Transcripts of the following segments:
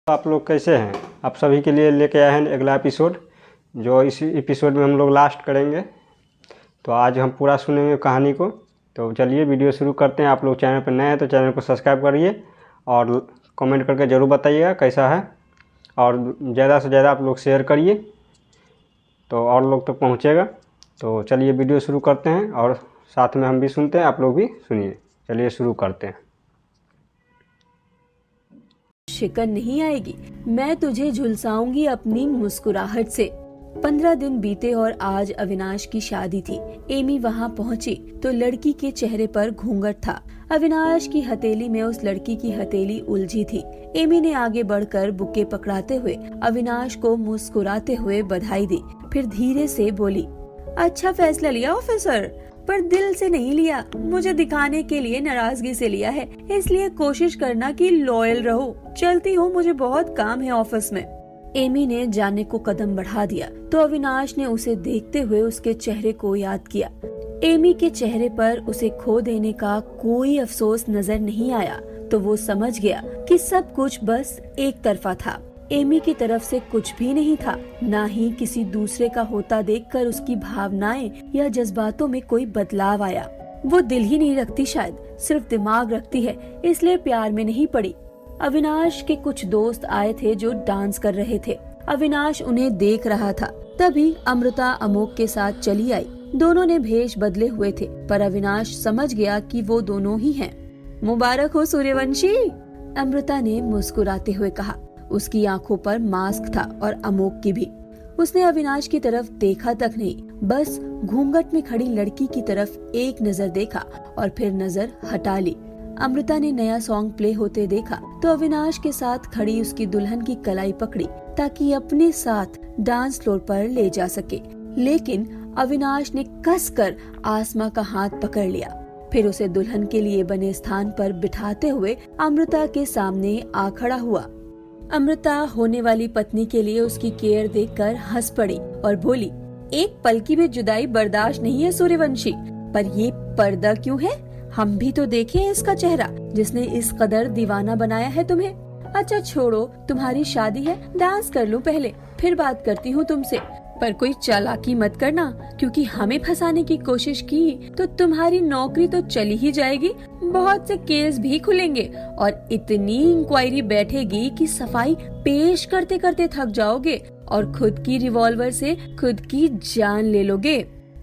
आप लोग कैसे हैं? आप सभी के लिए लेके आए हैं अगला एपिसोड, जो इस एपिसोड में हम लोग लास्ट करेंगे। तो आज हम पूरा सुनेंगे कहानी को। तो चलिए वीडियो शुरू करते हैं। आप लोग चैनल पर नए हैं तो चैनल को सब्सक्राइब करिए और कमेंट करके ज़रूर बताइएगा कैसा है, और ज़्यादा से ज़्यादा आप लोग शेयर करिए तो और लोग तक पहुँचेगा। तो चलिए वीडियो शुरू करते हैं और साथ में हम भी सुनते हैं, आप लोग भी सुनिए। चलिए शुरू करते हैं। शिकन नहीं आएगी, मैं तुझे झुलसाऊंगी अपनी मुस्कुराहट से। 15 दिन बीते और आज अविनाश की शादी थी। एमी वहां पहुंची तो लड़की के चेहरे पर घूंघट था। अविनाश की हथेली में उस लड़की की हथेली उलझी थी। एमी ने आगे बढ़कर बुके पकड़ाते हुए अविनाश को मुस्कुराते हुए बधाई दी, फिर धीरे से बोली, अच्छा फैसला लिया ऑफिसर, पर दिल से नहीं लिया, मुझे दिखाने के लिए नाराजगी से लिया है, इसलिए कोशिश करना कि लॉयल रहो। चलती हूँ, मुझे बहुत काम है ऑफिस में। एमी ने जाने को कदम बढ़ा दिया तो अविनाश ने उसे देखते हुए उसके चेहरे को याद किया। एमी के चेहरे पर उसे खो देने का कोई अफसोस नजर नहीं आया, तो वो समझ गया कि सब कुछ बस एक तरफा था। एमी की तरफ से कुछ भी नहीं था, ना ही किसी दूसरे का होता देखकर उसकी भावनाएं या जज्बातों में कोई बदलाव आया। वो दिल ही नहीं रखती, शायद सिर्फ दिमाग रखती है, इसलिए प्यार में नहीं पड़ी। अविनाश के कुछ दोस्त आए थे जो डांस कर रहे थे। अविनाश उन्हें देख रहा था, तभी अमृता अमोक के साथ चली आई। दोनों ने भेष बदले हुए थे, पर अविनाश समझ गया कि वो दोनों ही हैं। मुबारक हो सूर्यवंशी, अमृता ने मुस्कुराते हुए कहा। उसकी आंखों पर मास्क था और अमोक की भी। उसने अविनाश की तरफ देखा तक नहीं, बस घूंघट में खड़ी लड़की की तरफ एक नजर देखा और फिर नजर हटा ली। अमृता ने नया सॉन्ग प्ले होते देखा तो अविनाश के साथ खड़ी उसकी दुल्हन की कलाई पकड़ी ताकि अपने साथ डांस फ्लोर पर ले जा सके, लेकिन अविनाश ने कसकर आसमा का हाथ पकड़ लिया। फिर उसे दुल्हन के लिए बने स्थान पर बिठाते हुए अमृता के सामने आ खड़ा हुआ। अमृता होने वाली पत्नी के लिए उसकी केयर देखकर हंस पड़ी और बोली, एक पल की भी जुदाई बर्दाश्त नहीं है सूर्यवंशी, पर ये पर्दा क्यों है? हम भी तो देखें इसका चेहरा, जिसने इस कदर दीवाना बनाया है तुम्हें। अच्छा छोड़ो, तुम्हारी शादी है, डांस कर लूं पहले, फिर बात करती हूँ तुमसे। पर कोई चालाकी मत करना, क्योंकि हमें फंसाने की कोशिश की तो तुम्हारी नौकरी तो चली ही जाएगी, बहुत से केस भी खुलेंगे और इतनी इंक्वायरी बैठेगी कि सफाई पेश करते करते थक जाओगे और खुद की रिवॉल्वर से खुद की जान ले लोगे।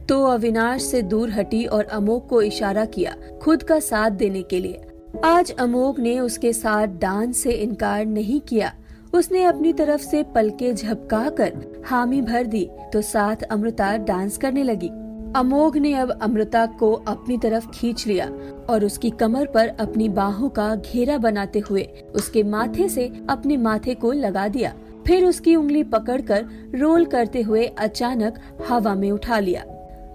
तो अविनाश से दूर हटी और अमोक को इशारा किया खुद का साथ देने के लिए। आज अमोक ने उसके साथ डांस से इनकार नहीं किया। उसने अपनी तरफ से पलके झपकाकर हामी भर दी तो साथ अमृता डांस करने लगी। अमोघ ने अब अमृता को अपनी तरफ खींच लिया और उसकी कमर पर अपनी बाहों का घेरा बनाते हुए उसके माथे से अपने माथे को लगा दिया। फिर उसकी उंगली पकड़कर रोल करते हुए अचानक हवा में उठा लिया।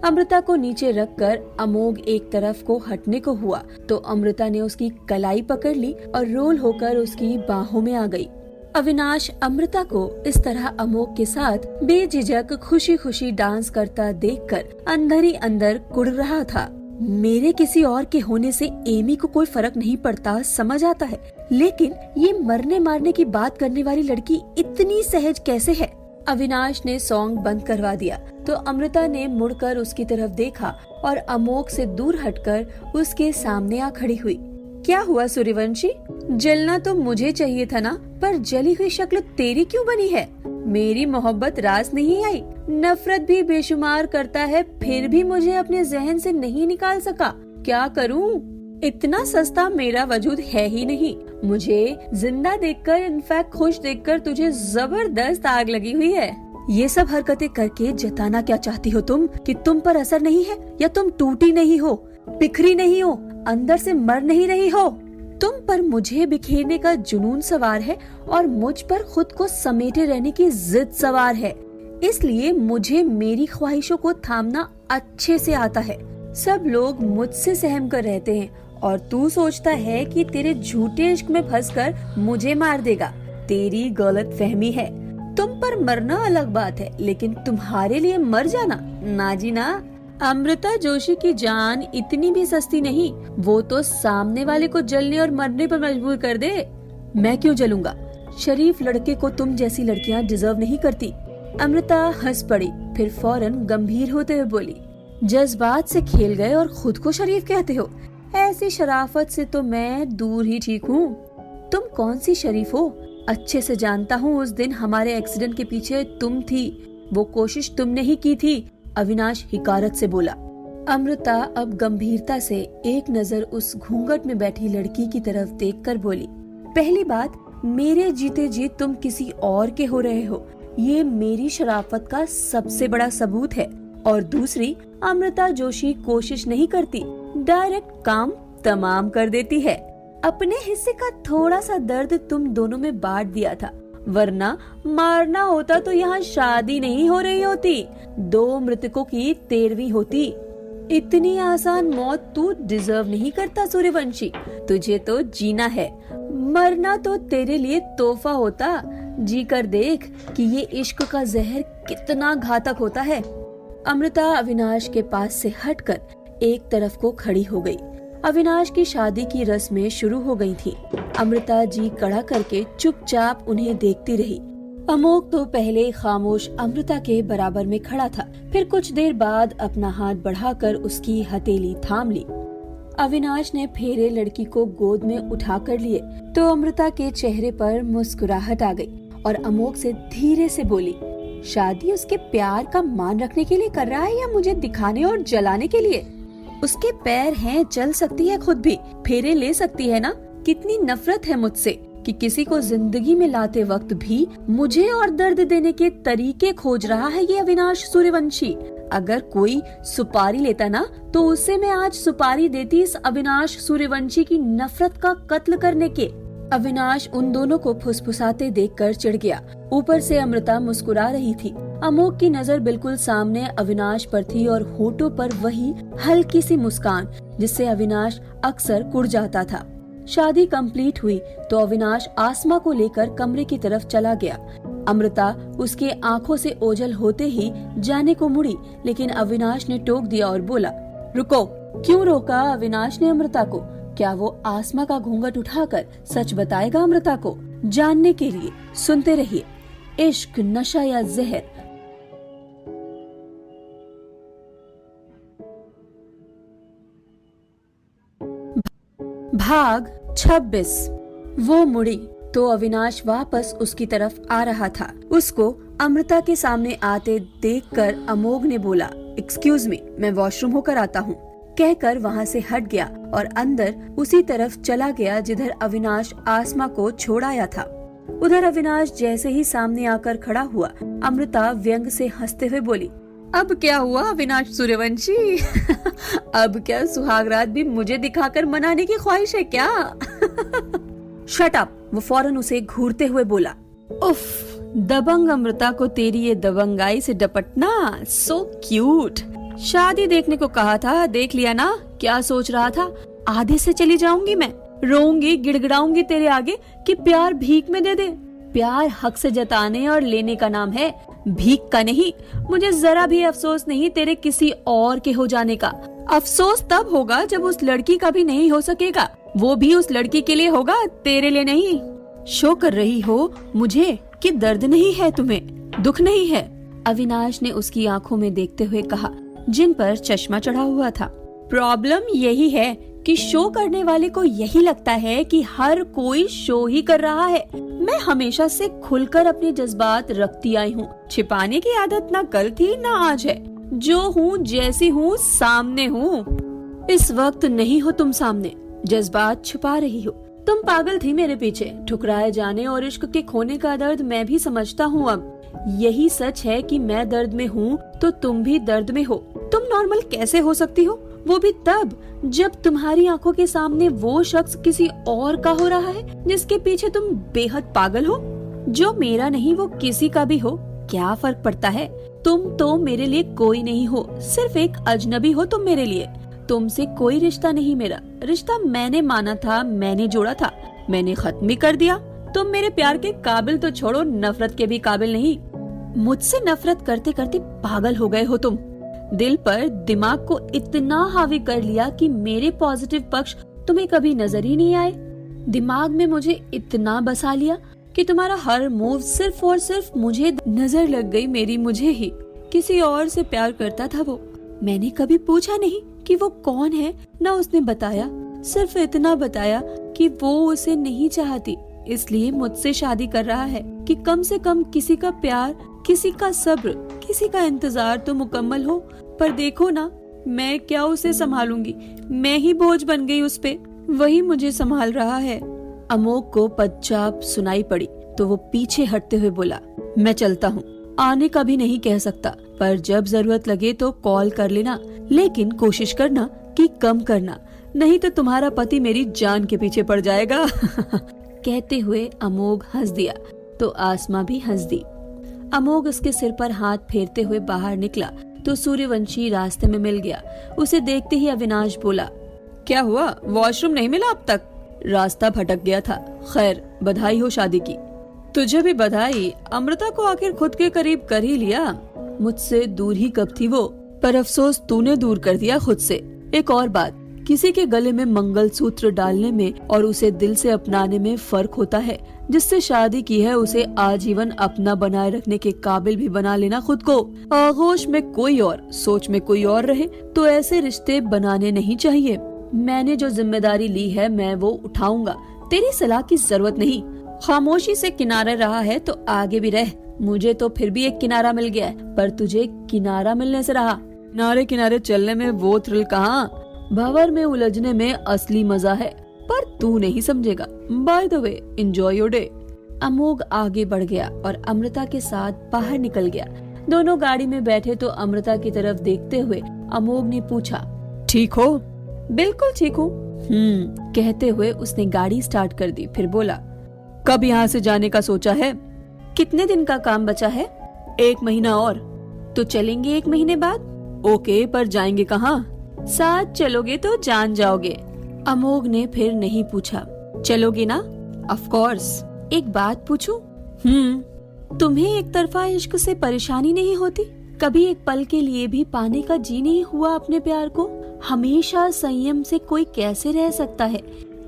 अमृता को नीचे रखकर अमोघ एक तरफ को हटने को हुआ तो अमृता ने उसकी कलाई पकड़ ली और रोल होकर उसकी बाहों में आ गई। अविनाश अमृता को इस तरह अमोघ के साथ बेझिझक खुशी खुशी डांस करता देखकर अंदर ही अंदर कुढ़ रहा था। मेरे किसी और के होने से एमी को कोई फर्क नहीं पड़ता, समझ आता है, लेकिन ये मरने मारने की बात करने वाली लड़की इतनी सहज कैसे है? अविनाश ने सॉन्ग बंद करवा दिया तो अमृता ने मुड़कर उसकी तरफ देखा और अमोघ से दूर हटकर उसके सामने आ खड़ी हुई। क्या हुआ सूर्यवंशी? जलना तो मुझे चाहिए था ना, पर जली हुई शक्ल तेरी क्यों बनी है? मेरी मोहब्बत रास नहीं आई, नफरत भी बेशुमार करता है, फिर भी मुझे अपने जहन से नहीं निकाल सका। क्या करूं? इतना सस्ता मेरा वजूद है ही नहीं। मुझे जिंदा देखकर, इनफैक्ट खुश देखकर तुझे जबरदस्त आग लगी हुई है। ये सब हरकतें करके जताना क्या चाहती हो तुम कि तुम पर असर नहीं है, या तुम टूटी नहीं हो, बिखरी नहीं हो, अंदर से मर नहीं रही हो? तुम पर मुझे बिखेरने का जुनून सवार है और मुझ पर खुद को समेटे रहने की जिद सवार है, इसलिए मुझे मेरी ख्वाहिशों को थामना अच्छे से आता है। सब लोग मुझसे सहम कर रहते हैं और तू सोचता है कि तेरे झूठे इश्क में फंसकर मुझे मार देगा। तेरी गलत फहमी है। तुम पर मरना अलग बात है, लेकिन तुम्हारे लिए मर जाना ना जी ना। अमृता जोशी की जान इतनी भी सस्ती नहीं, वो तो सामने वाले को जलने और मरने पर मजबूर कर दे। मैं क्यों जलूंगा? शरीफ लड़के को तुम जैसी लड़कियां डिजर्व नहीं करती। अमृता हंस पड़ी, फिर फौरन गंभीर होते हुए बोली, जज्बात से खेल गए और खुद को शरीफ कहते हो? ऐसी शराफत से तो मैं दूर ही ठीक हूँ। तुम कौन सी शरीफ हो? अच्छे से जानता हूँ, उस दिन हमारे एक्सीडेंट के पीछे तुम थी, वो कोशिश तुमने ही की थी, अविनाश हिकारत से बोला। अमृता अब गंभीरता से एक नजर उस घूंघट में बैठी लड़की की तरफ देखकर बोली, पहली बात, मेरे जीते जी तुम किसी और के हो रहे हो, ये मेरी शराफत का सबसे बड़ा सबूत है। और दूसरी, अमृता जोशी कोशिश नहीं करती, डायरेक्ट काम तमाम कर देती है। अपने हिस्से का थोड़ा सा दर्द तुम दोनों में बांट दिया था, वरना मारना होता तो यहाँ शादी नहीं हो रही होती, 2 मृतकों की 13वीं होती। इतनी आसान मौत तू डिजर्व नहीं करता सूर्यवंशी, तुझे तो जीना है, मरना तो तेरे लिए तोहफा होता। जी कर देख कि ये इश्क का जहर कितना घातक होता है। अमृता अविनाश के पास से हटकर एक तरफ को खड़ी हो गई। अविनाश की शादी की रस्में शुरू हो गई थी। अमृता जी कड़ा करके चुपचाप उन्हें देखती रही। अमोक तो पहले खामोश अमृता के बराबर में खड़ा था, फिर कुछ देर बाद अपना हाथ बढ़ाकर उसकी हथेली थाम ली। अविनाश ने फेरे लड़की को गोद में उठा कर लिए तो अमृता के चेहरे पर मुस्कुराहट आ गई और अमोक से धीरे से बोली, शादी उसके प्यार का मान रखने के लिए कर रहा है या मुझे दिखाने और जलाने के लिए? उसके पैर हैं, चल सकती है, खुद भी फेरे ले सकती है ना। कितनी नफरत है मुझसे कि किसी को जिंदगी में लाते वक्त भी मुझे और दर्द देने के तरीके खोज रहा है ये अविनाश सूर्यवंशी। अगर कोई सुपारी लेता ना तो उससे मैं आज सुपारी देती इस अविनाश सूर्यवंशी की नफरत का कत्ल करने के। अविनाश उन दोनों को फुसफुसाते देखकर चिढ़ गया। ऊपर से अमृता मुस्कुरा रही थी। अमोक की नजर बिल्कुल सामने अविनाश पर थी और होठों पर वही हल्की सी मुस्कान जिससे अविनाश अक्सर कुढ़ जाता था। शादी कंप्लीट हुई तो अविनाश आसमा को लेकर कमरे की तरफ चला गया। अमृता उसके आंखों से ओझल होते ही जाने को मुड़ी, लेकिन अविनाश ने टोक दिया और बोला, रुको। क्यों रोका अविनाश ने अमृता को? क्या वो आसमा का घूंघट उठाकर सच बताएगा अमृता को? जानने के लिए सुनते रहिए इश्क, नशा या जहर। भाग 26। वो मुड़ी तो अविनाश वापस उसकी तरफ आ रहा था। उसको अमृता के सामने आते देखकर अमोघ ने बोला, एक्सक्यूज मी, मैं वॉशरूम होकर आता हूँ, कहकर वहाँ से हट गया और अंदर उसी तरफ चला गया जिधर अविनाश आसमा को छोड़ आया था। उधर अविनाश जैसे ही सामने आकर खड़ा हुआ, अमृता व्यंग से हंसते हुए बोली, अब क्या हुआ अविनाश सूर्यवंशी? अब क्या सुहागरात भी मुझे दिखाकर मनाने की ख्वाहिश है क्या? शट अप, वो फौरन उसे घूरते हुए बोला। उफ, दबंग अमृता को तेरी ये दबंगाई से डपटना, सो क्यूट। शादी देखने को कहा था, देख लिया ना क्या सोच रहा था? आधे से चली जाऊंगी मैं, रोऊंगी, गिड़गिड़ाऊंगी तेरे आगे कि प्यार भीख में दे दे। प्यार हक से जताने और लेने का नाम है, भीख का नहीं। मुझे जरा भी अफसोस नहीं तेरे किसी और के हो जाने का। अफसोस तब होगा जब उस लड़की का भी नहीं हो सकेगा, वो भी उस लड़की के लिए होगा, तेरे लिए नहीं। शो कर रही हो मुझे कि दर्द नहीं है तुम्हें, दुख नहीं है? अविनाश ने उसकी आंखों में देखते हुए कहा, जिन पर चश्मा चढ़ा हुआ था। प्रॉब्लम यही है कि शो करने वाले को यही लगता है कि हर कोई शो ही कर रहा है। मैं हमेशा से खुलकर अपने जज्बात रखती आई हूँ, छिपाने की आदत ना कल थी ना आज है। जो हूँ जैसी हूँ सामने हूँ। इस वक्त नहीं हो तुम सामने, जज्बात छुपा रही हो। तुम पागल थी मेरे पीछे, ठुकराए जाने और इश्क के खोने का दर्द मैं भी समझता हूँ अब। यही सच है कि मैं दर्द में हूँ तो तुम भी दर्द में हो। तुम नॉर्मल कैसे हो सकती हो, वो भी तब जब तुम्हारी आंखों के सामने वो शख्स किसी और का हो रहा है जिसके पीछे तुम बेहद पागल हो। जो मेरा नहीं वो किसी का भी हो, क्या फर्क पड़ता है? तुम तो मेरे लिए कोई नहीं हो, सिर्फ एक अजनबी हो तुम मेरे लिए। तुमसे कोई रिश्ता नहीं मेरा, रिश्ता मैंने माना था, मैंने जोड़ा था, मैंने खत्म भी कर दिया। तुम मेरे प्यार के काबिल तो छोड़ो, नफरत के भी काबिल नहीं। मुझसे नफरत करते करते पागल हो गए हो तुम। दिल पर दिमाग को इतना हावी कर लिया कि मेरे पॉजिटिव पक्ष तुम्हें कभी नजर ही नहीं आए। दिमाग में मुझे इतना बसा लिया कि कि तुम्हारा हर मूव सिर्फ और सिर्फ मुझे नजर लग गई, मेरी मुझे ही। किसी और से प्यार करता था वो। मैंने कभी पूछा नहीं कि वो कौन है, ना उसने बताया। सिर्फ इतना बताया कि वो उसे नहीं चाहती, इसलिए मुझसे शादी कर रहा है कि कम से कम किसी का प्यार, किसी का सब्र, किसी का इंतजार तो मुकम्मल हो। पर देखो ना, मैं क्या उसे संभालूंगी, मैं ही बोझ बन गई उस पे, वही मुझे संभाल रहा है। अमोक को पदचाप सुनाई पड़ी तो वो पीछे हटते हुए बोला, मैं चलता हूँ, आने का भी नहीं कह सकता, पर जब जरूरत लगे तो कॉल कर लेना, लेकिन कोशिश करना कि कम करना, नहीं तो तुम्हारा पति मेरी जान के पीछे पड़ जाएगा। कहते हुए अमोघ हंस दिया तो आसमा भी हंस दी। अमोघ उसके सिर पर हाथ फेरते हुए बाहर निकला तो सूर्यवंशी रास्ते में मिल गया। उसे देखते ही अविनाश बोला, क्या हुआ, वॉशरूम नहीं मिला अब तक? रास्ता भटक गया था। खैर, बधाई हो शादी की। तुझे भी बधाई, अमृता को आखिर खुद के करीब कर ही लिया। मुझसे दूर ही कब थी वो, पर अफसोस तूने दूर कर दिया खुद से। एक और बात, किसी के गले में मंगलसूत्र डालने में और उसे दिल से अपनाने में फर्क होता है। जिससे शादी की है उसे आजीवन अपना बनाए रखने के काबिल भी बना लेना खुद को। आगोश में कोई और, सोच में कोई और रहे तो ऐसे रिश्ते बनाने नहीं चाहिए। मैंने जो जिम्मेदारी ली है मैं वो उठाऊंगा, तेरी सलाह की जरूरत नहीं। खामोशी से किनारे रहा है तो आगे भी रह। मुझे तो फिर भी एक किनारा मिल गया है, पर तुझे किनारा मिलने से रहा। किनारे किनारे चलने में वो थ्रिल कहाँ, भंवर में उलझने में असली मजा है, पर तू नहीं समझेगा। By the way, enjoy your day. Amogh आगे बढ़ गया और अमृता के साथ बाहर निकल गया। दोनों गाड़ी में बैठे तो अमृता की तरफ देखते हुए अमोघ ने पूछा, ठीक हो? बिल्कुल ठीक हूँ। कहते हुए उसने गाड़ी स्टार्ट कर दी। फिर बोला, कब यहाँ से जाने का सोचा है? कितने दिन का काम बचा है? 1 महीना और। तो चलेंगे 1 महीने बाद। ओके, पर जाएंगे कहाँ? साथ चलोगे तो जान जाओगे। अमोघ ने फिर नहीं पूछा, चलोगे ना? Of course. एक बात पूछूं? तुम्हें एक तरफा इश्क से परेशानी नहीं होती? कभी एक पल के लिए भी पाने का जी नहीं हुआ अपने प्यार को? हमेशा संयम से कोई कैसे रह सकता है?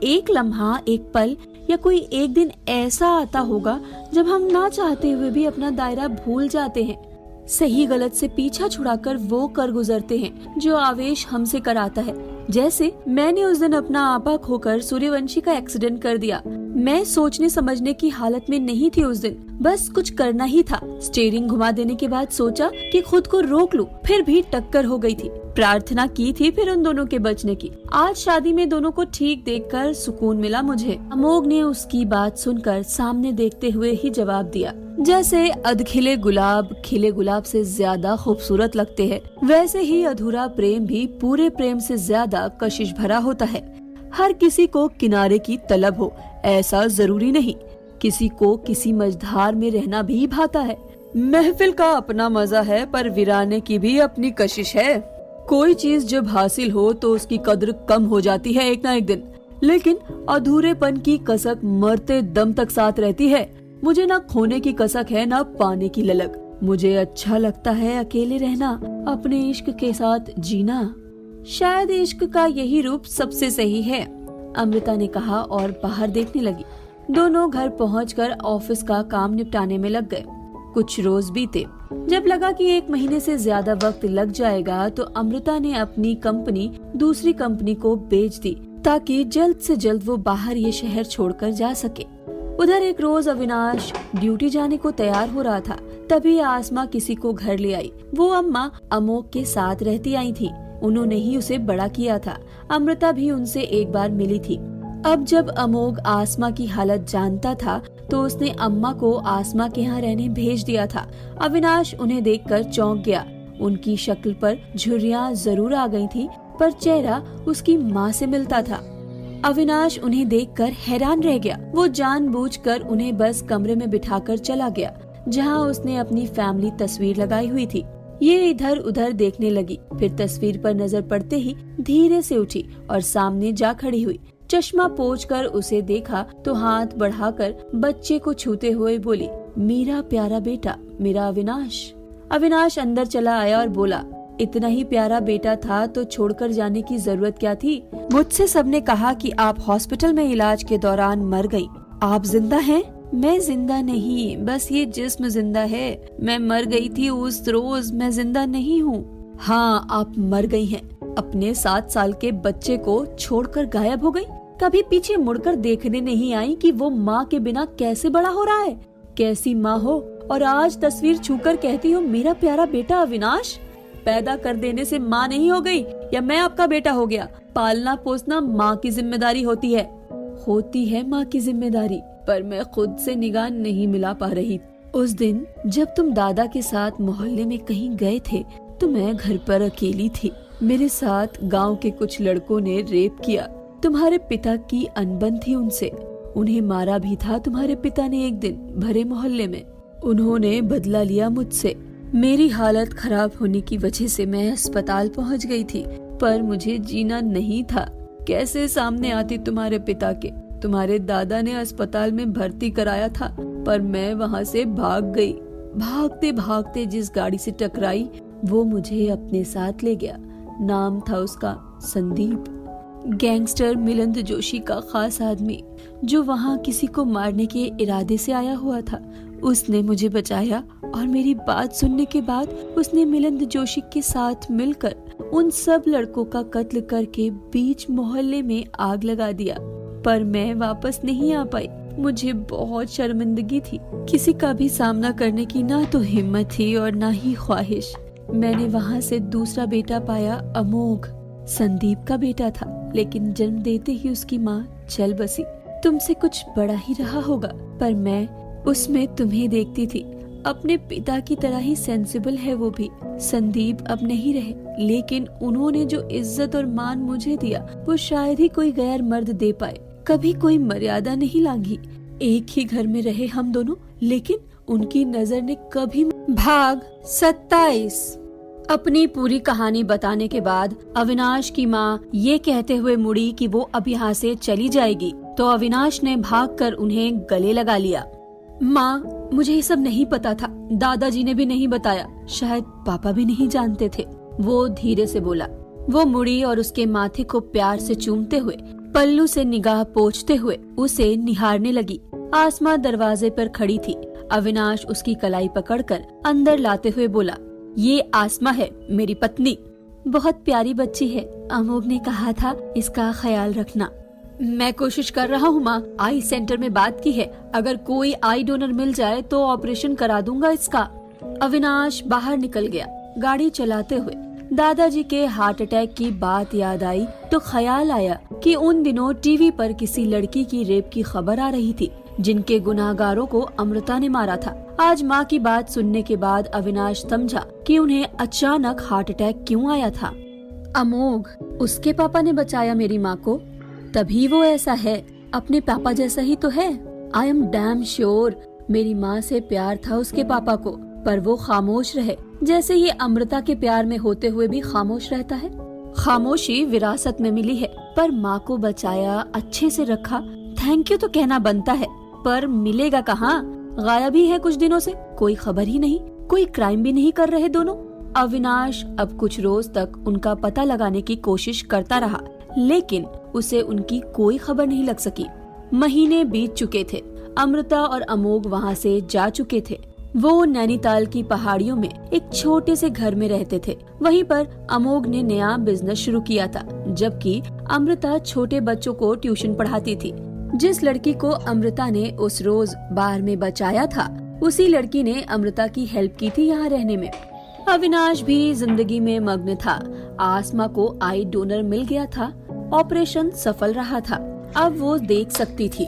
एक लम्हा, एक पल या कोई एक दिन ऐसा आता होगा जब हम ना चाहते हुए भी अपना दायरा भूल जाते हैं। सही गलत से पीछा छुड़ाकर वो कर गुजरते हैं जो आवेश हमसे कराता है। जैसे मैंने उस दिन अपना आपा खोकर सूर्यवंशी का एक्सीडेंट कर दिया। मैं सोचने समझने की हालत में नहीं थी उस दिन, बस कुछ करना ही था। स्टीयरिंग घुमा देने के बाद सोचा कि खुद को रोक लूं, फिर भी टक्कर हो गई थी। प्रार्थना की थी फिर उन दोनों के बचने की। आज शादी में दोनों को ठीक देखकर सुकून मिला मुझे। अमोघ ने उसकी बात सुनकर सामने देखते हुए ही जवाब दिया, जैसे अधखिले गुलाब खिले गुलाब से ज्यादा खूबसूरत लगते हैं, वैसे ही अधूरा प्रेम भी पूरे प्रेम से ज्यादा कशिश भरा होता है। हर किसी को किनारे की तलब हो ऐसा जरूरी नहीं। किसी को किसी मझधार में रहना भी भाता है। महफिल का अपना मजा है, पर वीराने की भी अपनी कशिश है। कोई चीज जब हासिल हो तो उसकी कद्र कम हो जाती है एक ना एक दिन, लेकिन अधूरेपन की कसक मरते दम तक साथ रहती है। मुझे ना खोने की कसक है ना पाने की ललक। मुझे अच्छा लगता है अकेले रहना, अपने इश्क के साथ जीना। शायद इश्क का यही रूप सबसे सही है, अमृता ने कहा और बाहर देखने लगी। दोनों घर पहुंचकर ऑफिस का काम निपटाने में लग गए। कुछ रोज बीते। जब लगा कि 1 महीने से ज्यादा वक्त लग जाएगा तो अमृता ने अपनी कंपनी दूसरी कंपनी को बेच दी ताकि जल्द से जल्द वो बाहर ये शहर छोड़कर जा सके। उधर एक रोज अविनाश ड्यूटी जाने को तैयार हो रहा था, तभी आसमा किसी को घर ले आई। वो अम्मा अमोघ के साथ रहती आई थी। उन्होंने ही उसे बड़ा किया था। अमृता भी उनसे एक बार मिली थी। अब जब अमोघ आसमा की हालत जानता था तो उसने अम्मा को आसमा के यहाँ रहने भेज दिया था। अविनाश उन्हें देखकर चौंक गया। उनकी शक्ल पर झुर्रियां जरूर आ गई थी, पर चेहरा उसकी माँ से मिलता था। अविनाश उन्हें देखकर हैरान रह गया। वो जानबूझकर उन्हें बस कमरे में बिठाकर चला गया जहाँ उसने अपनी फैमिली तस्वीर लगाई हुई थी। ये इधर उधर देखने लगी, फिर तस्वीर पर नजर पड़ते ही धीरे से उठी और सामने जा खड़ी हुई। चश्मा पोंछकर उसे देखा तो हाथ बढ़ाकर बच्चे को छूते हुए बोली, मेरा प्यारा बेटा, मेरा अविनाश। अविनाश अंदर चला आया और बोला, इतना ही प्यारा बेटा था तो छोड़कर जाने की जरूरत क्या थी? मुझसे सबने कहा कि आप हॉस्पिटल में इलाज के दौरान मर गई, आप जिंदा हैं? मैं जिंदा नहीं, बस ये जिस्म जिंदा है। मैं मर गई थी उस रोज, मैं जिंदा नहीं हूँ। हाँ, आप मर गई हैं। अपने 7 साल के बच्चे को छोड़कर गायब हो गई। कभी पीछे मुड़कर देखने नहीं आई कि वो माँ के बिना कैसे बड़ा हो रहा है, कैसी माँ हो। और आज तस्वीर छूकर कहती हो मेरा प्यारा बेटा अविनाश। पैदा कर देने से माँ नहीं हो गई या मैं आपका बेटा हो गया। पालना पोसना माँ की जिम्मेदारी होती है माँ की जिम्मेदारी, पर मैं खुद से निगाह नहीं मिला पा रही। उस दिन जब तुम दादा के साथ मोहल्ले में कहीं गए थे तो मैं घर पर अकेली थी। मेरे साथ गांव के कुछ लड़कों ने रेप किया। तुम्हारे पिता की अनबन थी उनसे, उन्हें मारा भी था तुम्हारे पिता ने एक दिन भरे मोहल्ले में। उन्होंने बदला लिया मुझसे। मेरी हालत खराब होने की वजह से मैं अस्पताल पहुंच गई थी, पर मुझे जीना नहीं था। कैसे सामने आती तुम्हारे पिता के। तुम्हारे दादा ने अस्पताल में भर्ती कराया था, पर मैं वहां से भाग गई। भागते भागते जिस गाड़ी से टकराई वो मुझे अपने साथ ले गया। नाम था उसका संदीप। गैंगस्टर मिलिंद जोशी का खास आदमी, जो वहाँ किसी को मारने के इरादे से आया हुआ था। उसने मुझे बचाया और मेरी बात सुनने के बाद उसने मिलिंद जोशी के साथ मिलकर उन सब लड़कों का कत्ल करके बीच मोहल्ले में आग लगा दिया। पर मैं वापस नहीं आ पाई। मुझे बहुत शर्मिंदगी थी। किसी का भी सामना करने की ना तो हिम्मत थी और ना ही ख्वाहिश। मैंने वहाँ से दूसरा बेटा पाया, अमोघ। संदीप का बेटा था, लेकिन जन्म देते ही उसकी माँ चल बसी। तुमसे कुछ बड़ा ही रहा होगा, पर मैं उसमें तुम्हें देखती थी। अपने पिता की तरह ही सेंसिबल है वो भी। संदीप अब नहीं रहे, लेकिन उन्होंने जो इज्जत और मान मुझे दिया वो शायद ही कोई गैर मर्द दे पाए। कभी कोई मर्यादा नहीं लांघी। एक ही घर में रहे हम दोनों, लेकिन उनकी नजर ने कभी। भाग 27। अपनी पूरी कहानी बताने के बाद अविनाश की माँ ये कहते हुए मुड़ी कि वो अब यहाँ से चली जाएगी, तो अविनाश ने भागकर उन्हें गले लगा लिया। माँ, मुझे ये सब नहीं पता था। दादाजी ने भी नहीं बताया, शायद पापा भी नहीं जानते थे। वो धीरे से बोला। वो मुड़ी और उसके माथे को प्यार से चूमते हुए, पल्लू से निगाह पोंछते हुए उसे निहारने लगी। आसमा दरवाजे पर खड़ी थी। अविनाश उसकी कलाई पकड़कर अंदर लाते हुए बोला, ये आसमा है, मेरी पत्नी। बहुत प्यारी बच्ची है। अमोघ ने कहा था इसका ख्याल रखना। मैं कोशिश कर रहा हूँ माँ। आई सेंटर में बात की है, अगर कोई आई डोनर मिल जाए तो ऑपरेशन करा दूंगा इसका। अविनाश बाहर निकल गया। गाड़ी चलाते हुए दादाजी के हार्ट अटैक की बात याद आई तो ख्याल आया कि उन दिनों टीवी पर किसी लड़की की रेप की खबर आ रही थी, जिनके गुनाहगारों को अमृता ने मारा था। आज माँ की बात सुनने के बाद अविनाश समझा कि उन्हें अचानक हार्ट अटैक क्यों आया था। अमोघ, उसके पापा ने बचाया मेरी माँ को, तभी वो ऐसा है। अपने पापा जैसा ही तो है। I am damn sure. मेरी माँ से प्यार था उसके पापा को, पर वो खामोश रहे, जैसे ये अमृता के प्यार में होते हुए भी खामोश रहता है। खामोशी विरासत में मिली है, पर माँ को बचाया, अच्छे से रखा, थैंक यू तो कहना बनता है। पर मिलेगा कहाँ? गायब ही है कुछ दिनों से, कोई खबर ही नहीं, कोई क्राइम भी नहीं कर रहे दोनों। अविनाश अब कुछ रोज तक उनका पता लगाने की कोशिश करता रहा, लेकिन उसे उनकी कोई खबर नहीं लग सकी। महीने बीत चुके थे। अमृता और अमोघ वहाँ से जा चुके थे। वो नैनीताल की पहाड़ियों में एक छोटे से घर में रहते थे। वहीं पर अमोघ ने नया बिजनेस शुरू किया था, जबकि अमृता छोटे बच्चों को ट्यूशन पढ़ाती थी। जिस लड़की को अमृता ने उस रोज बार में बचाया था, उसी लड़की ने अमृता की हेल्प की थी यहाँ रहने में। अविनाश भी जिंदगी में मग्न था। आसमा को आई डोनर मिल गया था, ऑपरेशन सफल रहा था, अब वो देख सकती थी।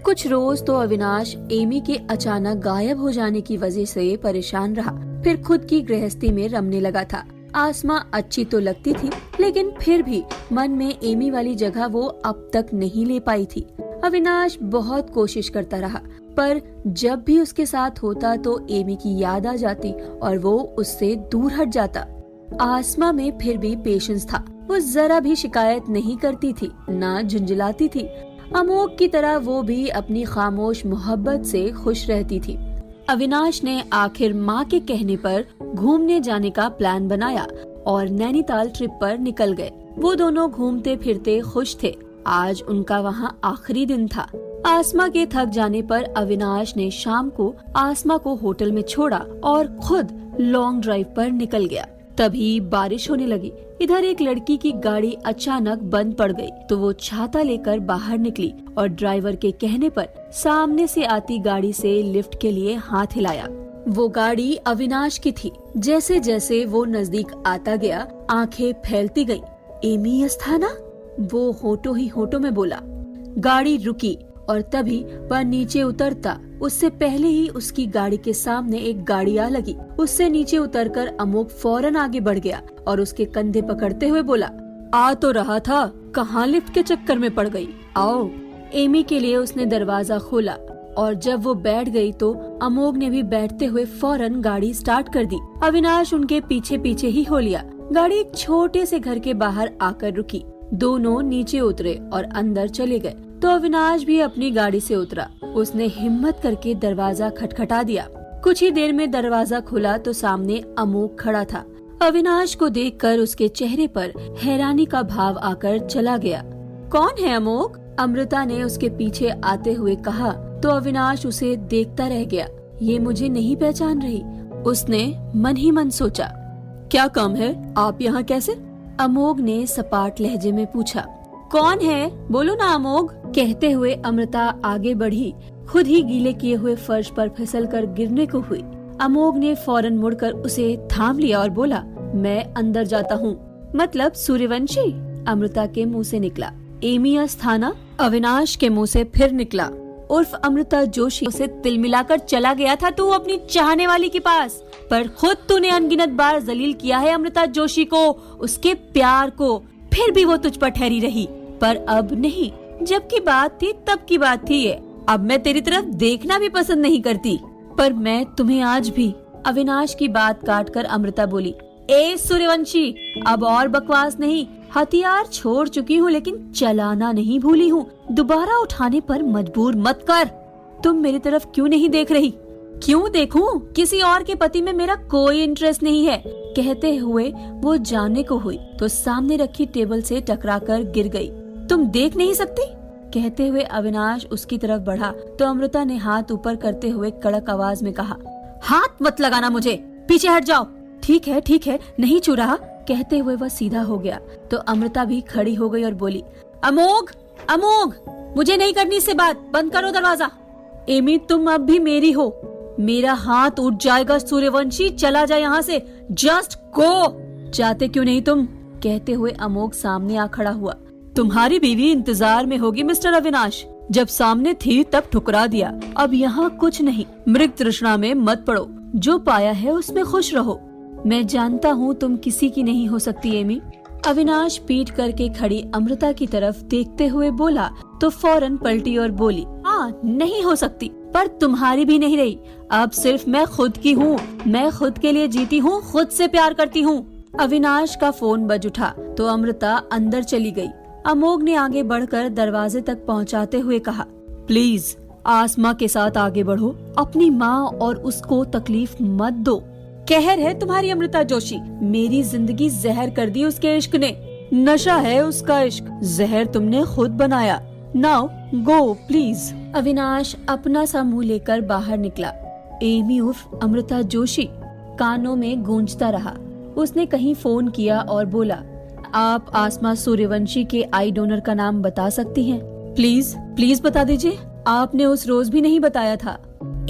कुछ रोज तो अविनाश एमी के अचानक गायब हो जाने की वजह से परेशान रहा, फिर खुद की गृहस्थी में रमने लगा था। आसमा अच्छी तो लगती थी, लेकिन फिर भी मन में एमी वाली जगह वो अब तक नहीं ले पाई थी। अविनाश बहुत कोशिश करता रहा, पर जब भी उसके साथ होता तो एमी की याद आ जाती और वो उससे दूर हट जाता। आसमा में फिर भी पेशेंस था। वो जरा भी शिकायत नहीं करती थी, ना झुंझलाती थी। अमोघ की तरह वो भी अपनी खामोश मोहब्बत से खुश रहती थी। अविनाश ने आखिर माँ के कहने पर घूमने जाने का प्लान बनाया और नैनीताल ट्रिप पर निकल गए। वो दोनों घूमते फिरते खुश थे। आज उनका वहाँ आखिरी दिन था। आसमा के थक जाने पर अविनाश ने शाम को आसमा को होटल में छोड़ा और खुद लॉन्ग ड्राइव पर निकल गया। तभी बारिश होने लगी। इधर एक लड़की की गाड़ी अचानक बंद पड़ गई तो वो छाता लेकर बाहर निकली और ड्राइवर के कहने पर सामने से आती गाड़ी से लिफ्ट के लिए हाथ हिलाया। वो गाड़ी अविनाश की थी। जैसे जैसे वो नजदीक आता गया आंखें फैलती गई। एमी अस्थाना, वो होठों ही होठों में बोला। गाड़ी रुकी और तभी वह नीचे उतरता उससे पहले ही उसकी गाड़ी के सामने एक गाड़ी आ लगी। उससे नीचे उतरकर अमोक फौरन आगे बढ़ गया और उसके कंधे पकड़ते हुए बोला, आ तो रहा था, कहाँ लिफ्ट के चक्कर में पड़ गई, आओ। एमी के लिए उसने दरवाजा खोला और जब वो बैठ गई तो अमोक ने भी बैठते हुए फौरन गाड़ी स्टार्ट कर दी। अविनाश उनके पीछे पीछे ही हो लिया। गाड़ी एक छोटे से घर के बाहर आकर रुकी। दोनों नीचे उतरे और अंदर चले गए तो अविनाश भी अपनी गाड़ी से उतरा। उसने हिम्मत करके दरवाजा खटखटा दिया। कुछ ही देर में दरवाजा खुला तो सामने अमोक खड़ा था। अविनाश को देखकर उसके चेहरे पर हैरानी का भाव आकर चला गया। कौन है अमोक? अमृता ने उसके पीछे आते हुए कहा तो अविनाश उसे देखता रह गया। ये मुझे नहीं पहचान रही, उसने मन ही मन सोचा। क्या काम है, आप यहाँ कैसे? अमोक ने सपाट लहजे में पूछा। कौन है, बोलो ना अमोक। कहते हुए अमृता आगे बढ़ी, खुद ही गीले किए हुए फर्श पर फिसलकर गिरने को हुई। अमोक ने फौरन मुड़कर उसे थाम लिया और बोला, मैं अंदर जाता हूँ। मतलब सूर्यवंशी? अमृता के मुंह से निकला। एमी अस्थाना? अविनाश के मुंह से फिर निकला। उर्फ अमृता जोशी उसे तिल मिलाकर चला गया था तू अपनी चाहने वाली के पास, पर खुद तूने अनगिनत बार जलील किया है अमृता जोशी को, उसके प्यार को, फिर भी वो तुझ पर ठहरी रही। पर अब नहीं, जब की बात थी तब की बात थी ये। अब मैं तेरी तरफ देखना भी पसंद नहीं करती, पर मैं तुम्हें आज भी। अविनाश की बात काटकर अमृता बोली, ए सूर्यवंशी, अब और बकवास नहीं। हथियार छोड़ चुकी हूँ लेकिन चलाना नहीं भूली हूँ। दोबारा उठाने पर मजबूर मत कर। तुम मेरी तरफ क्यों नहीं देख रही? क्यों देखूं? किसी और के पति में मेरा कोई इंटरेस्ट नहीं है। कहते हुए वो जाने को हुई तो सामने रखी टेबल से टकराकर गिर गई। तुम देख नहीं सकती? कहते हुए अविनाश उसकी तरफ बढ़ा तो अमृता ने हाथ ऊपर करते हुए कड़क आवाज में कहा, हाथ मत लगाना मुझे, पीछे हट जाओ। ठीक है, नहीं छू रहा। कहते हुए वह सीधा हो गया तो अमृता भी खड़ी हो गई और बोली, अमोघ, मुझे नहीं करनी इससे बात, बंद करो दरवाजा। एमी, तुम अब भी मेरी हो। मेरा हाथ उठ जाएगा सूर्यवंशी, चला जा यहाँ से, जस्ट गो। जाते क्यों नहीं तुम? कहते हुए अमोघ सामने आ खड़ा हुआ। तुम्हारी बीवी इंतजार में होगी मिस्टर अविनाश, जब सामने थी तब ठुकरा दिया, अब यहाँ कुछ नहीं। मृग तृष्णा में मत पड़ो, जो पाया है उसमें खुश रहो। मैं जानता हूँ तुम किसी की नहीं हो सकती एमी। अविनाश पीठ करके खड़ी अमृता की तरफ देखते हुए बोला तो फौरन पलटी और बोली, हाँ नहीं हो सकती, पर तुम्हारी भी नहीं रही। अब सिर्फ मैं खुद की हूँ, मैं खुद के लिए जीती हूँ, खुद से प्यार करती हूँ। अविनाश का फोन बज उठा तो अमृता अंदर चली गई। अमोघ ने आगे बढ़कर दरवाजे तक पहुँचाते हुए कहा, प्लीज आसमा के साथ आगे बढ़ो, अपनी माँ और उसको तकलीफ मत दो। कहर है तुम्हारी अमृता जोशी, मेरी जिंदगी जहर कर दी उसके इश्क ने। नशा है उसका इश्क, जहर तुमने खुद बनाया। Now go please. अविनाश अपना सा मुंह लेकर बाहर निकला। एमी उर्फ अमृता जोशी कानों में गूंजता रहा। उसने कहीं फोन किया और बोला, आप आसमा सूर्यवंशी के आई डोनर का नाम बता सकती हैं? प्लीज बता दीजिए, आपने उस रोज भी नहीं बताया था।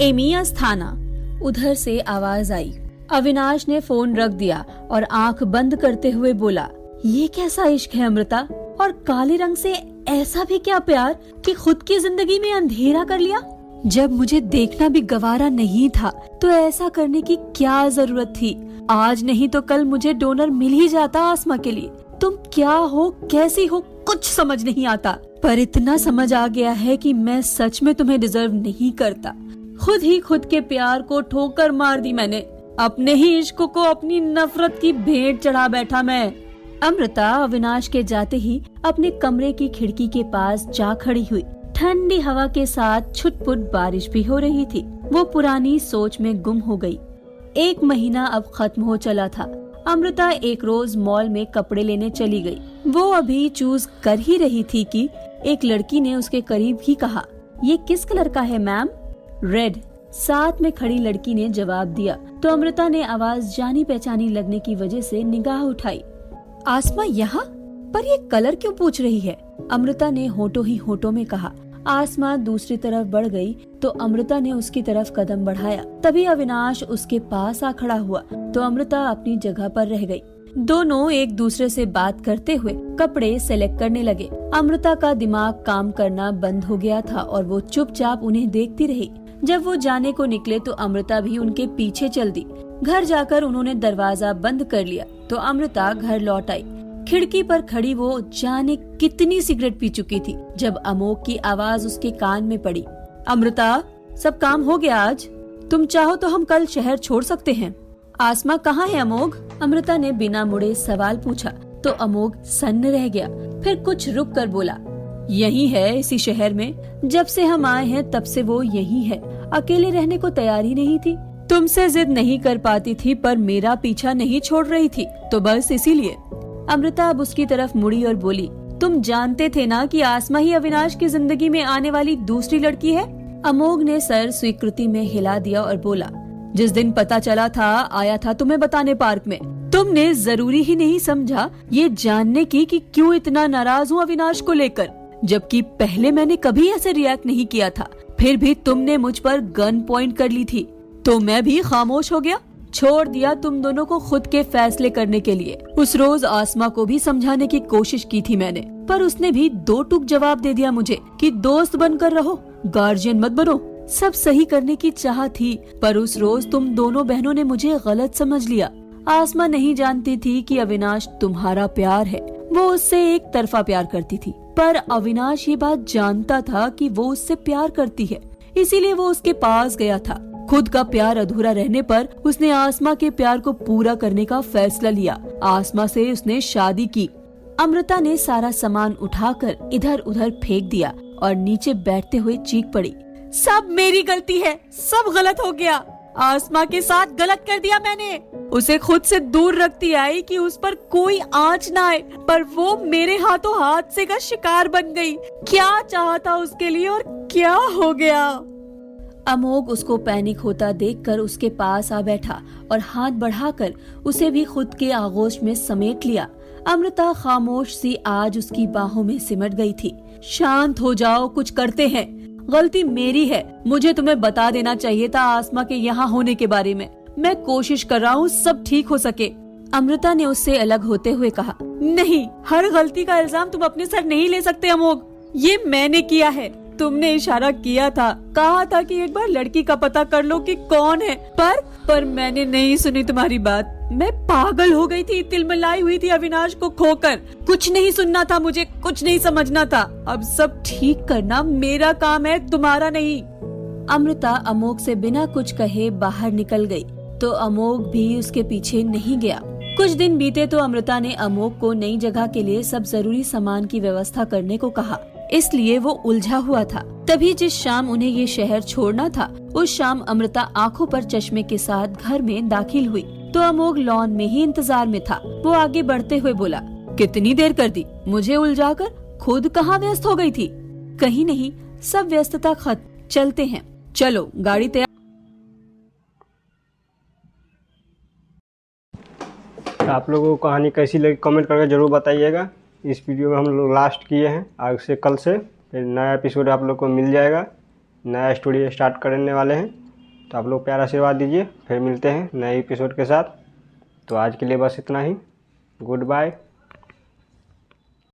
एमी अस्थाना, उधर से आवाज आई। अविनाश ने फोन रख दिया और आंख बंद करते हुए बोला, ये कैसा इश्क है अमृता, और काले रंग से ऐसा भी क्या प्यार कि खुद की जिंदगी में अंधेरा कर लिया। जब मुझे देखना भी गवारा नहीं था तो ऐसा करने की क्या जरूरत थी? आज नहीं तो कल मुझे डोनर मिल ही जाता आसमा के लिए। तुम क्या हो, कैसी हो, कुछ समझ नहीं आता, पर इतना समझ आ गया है कि मैं सच में तुम्हें डिजर्व नहीं करता। खुद ही खुद के प्यार को ठोकर मार दी मैंने, अपने ही इश्क को अपनी नफरत की भेंट चढ़ा बैठा मैं। अमृता अविनाश के जाते ही अपने कमरे की खिड़की के पास जा खड़ी हुई। ठंडी हवा के साथ छुटपुट बारिश भी हो रही थी। वो पुरानी सोच में गुम हो गई। 1 महीना अब खत्म हो चला था। अमृता एक रोज मॉल में कपड़े लेने चली गई। वो अभी चूज कर ही रही थी कि एक लड़की ने उसके करीब ही कहा, ये किस कलर का है मैम? रेड, साथ में खड़ी लड़की ने जवाब दिया। तो अमृता ने आवाज जानी पहचानी लगने की वजह से निगाह उठाई। आसमा यहाँ? पर ये कलर क्यों पूछ रही है? अमृता ने होठों ही होठों में कहा। आसमा दूसरी तरफ बढ़ गई तो अमृता ने उसकी तरफ कदम बढ़ाया। तभी अविनाश उसके पास आ खड़ा हुआ तो अमृता अपनी जगह पर रह गई। दोनों एक दूसरे से बात करते हुए कपड़े सेलेक्ट करने लगे। अमृता का दिमाग काम करना बंद हो गया था और वो चुपचाप उन्हें देखती रही। जब वो जाने को निकले तो अमृता भी उनके पीछे चल दी। घर जाकर उन्होंने दरवाजा बंद कर लिया तो अमृता घर लौट आई। खिड़की पर खड़ी वो जाने कितनी सिगरेट पी चुकी थी जब अमोक की आवाज उसके कान में पड़ी। अमृता, सब काम हो गया आज? तुम चाहो तो हम कल शहर छोड़ सकते हैं। आसमा कहाँ है अमोघ? अमृता ने बिना मुड़े सवाल पूछा तो अमोघ सन्न रह गया। फिर कुछ रुक कर बोला, यही है इसी शहर में। जब से हम आए हैं तब से वो यही है। अकेले रहने को तैयार ही नहीं थी। तुमसे जिद नहीं कर पाती थी पर मेरा पीछा नहीं छोड़ रही थी तो बस इसीलिए। अमृता अब उसकी तरफ मुड़ी और बोली, तुम जानते थे ना कि आसमा ही अविनाश की जिंदगी में आने वाली दूसरी लड़की है? अमोघ ने सर स्वीकृति में हिला दिया और बोला, जिस दिन पता चला था आया था तुम्हें बताने पार्क में। तुमने जरूरी ही नहीं समझा ये जानने की कि क्यों इतना नाराज हूँ अविनाश को लेकर, जबकि पहले मैंने कभी ऐसे रिएक्ट नहीं किया था। फिर भी तुमने मुझ पर गन पॉइंट कर ली थी तो मैं भी खामोश हो गया, छोड़ दिया तुम दोनों को खुद के फैसले करने के लिए। उस रोज आसमा को भी समझाने की कोशिश की थी मैंने, पर उसने भी दो टूक जवाब दे दिया मुझे कि दोस्त बनकर रहो, गार्जियन मत बनो। सब सही करने की चाह थी पर उस रोज तुम दोनों बहनों ने मुझे गलत समझ लिया। आसमा नहीं जानती थी कि अविनाश तुम्हारा प्यार है। वो उससे एक तरफा प्यार करती थी, पर अविनाश ये बात जानता था कि वो उससे प्यार करती है, इसीलिए वो उसके पास गया था। खुद का प्यार अधूरा रहने पर उसने आसमा के प्यार को पूरा करने का फैसला लिया। आसमा से उसने शादी की। अमृता ने सारा सामान उठाकर इधर उधर फेंक दिया और नीचे बैठते हुए चीख पड़ी, सब मेरी गलती है, सब गलत हो गया। आसमा के साथ गलत कर दिया मैंने। उसे खुद से दूर रखती आई कि उस पर कोई आंच ना आए, पर वो मेरे हाथों हादसे का शिकार बन गई। क्या चाहता उसके लिए और क्या हो गया। अमोघ उसको पैनिक होता देखकर उसके पास आ बैठा और हाथ बढ़ाकर उसे भी खुद के आगोश में समेट लिया। अमृता खामोश सी आज उसकी बाहों में सिमट गई थी। शांत हो जाओ, कुछ करते हैं। गलती मेरी है, मुझे तुम्हें बता देना चाहिए था आसमा के यहाँ होने के बारे में। मैं कोशिश कर रहा हूँ सब ठीक हो सके। अमृता ने उससे अलग होते हुए कहा, नहीं, हर गलती का इल्जाम तुम अपने सर नहीं ले सकते अमोघ। ये मैंने किया है। तुमने इशारा किया था, कहा था कि एक बार लड़की का पता कर लो कि कौन है, पर मैंने नहीं सुनी तुम्हारी बात। मैं पागल हो गई थी, तिलमिलाई हुई थी अविनाश को खोकर। कुछ नहीं सुनना था मुझे, कुछ नहीं समझना था। अब सब ठीक करना मेरा काम है, तुम्हारा नहीं। अमृता अमोघ से बिना कुछ कहे बाहर निकल गई तो अमोघ भी उसके पीछे नहीं गया। कुछ दिन बीते तो अमृता ने अमोघ को नई जगह के लिए सब जरूरी सामान की व्यवस्था करने को कहा, इसलिए वो उलझा हुआ था। तभी जिस शाम उन्हें ये शहर छोड़ना था, उस शाम अमृता आंखों पर चश्मे के साथ घर में दाखिल हुई तो अमोघ लॉन में ही इंतजार में था। वो आगे बढ़ते हुए बोला, कितनी देर कर दी मुझे उलझाकर, खुद कहाँ व्यस्त हो गई थी? कहीं नहीं, सब व्यस्तता खत्म, चलते हैं, चलो गाड़ी तैयार। आप लोगों को कहानी कैसी लगी कमेंट करके ज़रूर बताइएगा। इस वीडियो में हम लोग लास्ट किए हैं, आगे से कल से फिर नया एपिसोड आप लोग को मिल जाएगा। नया स्टोरी स्टार्ट करने वाले हैं, तो आप लोग प्यार आशीर्वाद दीजिए। फिर मिलते हैं नए एपिसोड के साथ। तो आज के लिए बस इतना ही। Good bye.